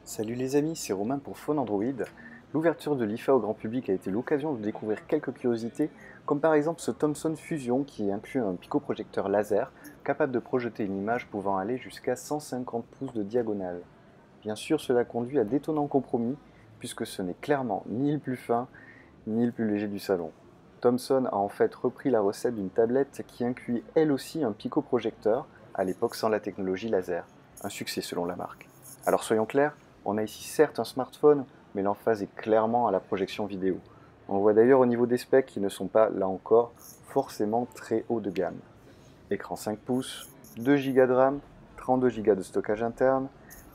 Salut les amis, c'est Romain pour Phone Android. L'ouverture de l'IFA au grand public a été l'occasion de découvrir quelques curiosités, comme par exemple ce Thomson Fusion qui inclut un picoprojecteur laser capable de projeter une image pouvant aller jusqu'à 150 pouces de diagonale. Bien sûr, cela conduit à d'étonnants compromis, puisque ce n'est clairement ni le plus fin, ni le plus léger du salon. Thomson a en fait repris la recette d'une tablette qui inclut elle aussi un picoprojecteur, à l'époque sans la technologie laser. Un succès selon la marque. Alors soyons clairs, on a ici certes un smartphone, mais l'emphase est clairement à la projection vidéo. On le voit d'ailleurs au niveau des specs qui ne sont pas, là encore, forcément très haut de gamme. Écran 5 pouces, 2 Go de RAM, 32 Go de stockage interne,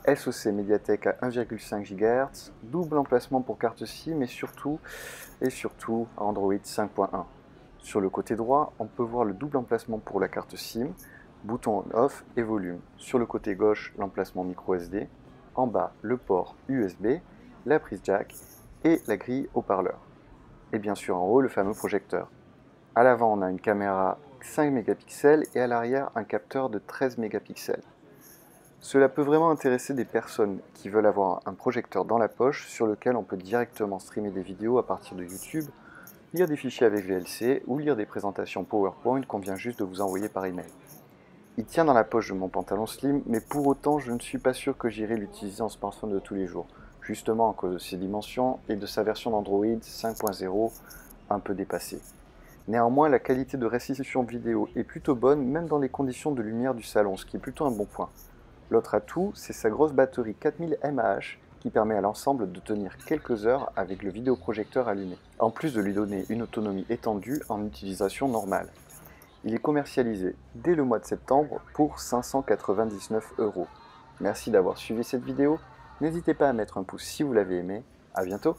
SoC Mediatek à 1,5 GHz, double emplacement pour carte SIM et surtout Android 5.1. Sur le côté droit, on peut voir le double emplacement pour la carte SIM, bouton on-off et volume. Sur le côté gauche, l'emplacement micro SD. En bas, le port USB, la prise jack et la grille haut-parleur. Et bien sûr en haut, le fameux projecteur. À l'avant, on a une caméra 5 mégapixels et à l'arrière, un capteur de 13 mégapixels. Cela peut vraiment intéresser des personnes qui veulent avoir un projecteur dans la poche sur lequel on peut directement streamer des vidéos à partir de YouTube, lire des fichiers avec VLC ou lire des présentations PowerPoint qu'on vient juste de vous envoyer par email. Il tient dans la poche de mon pantalon slim, mais pour autant je ne suis pas sûr que j'irai l'utiliser en smartphone de tous les jours, justement à cause de ses dimensions et de sa version d'Android 5.0 un peu dépassée. Néanmoins, la qualité de restitution vidéo est plutôt bonne, même dans les conditions de lumière du salon, ce qui est plutôt un bon point. L'autre atout, c'est sa grosse batterie 4000 mAh qui permet à l'ensemble de tenir quelques heures avec le vidéoprojecteur allumé, en plus de lui donner une autonomie étendue en utilisation normale. Il est commercialisé dès le mois de septembre pour 599 €. Merci d'avoir suivi cette vidéo, n'hésitez pas à mettre un pouce si vous l'avez aimé, à bientôt.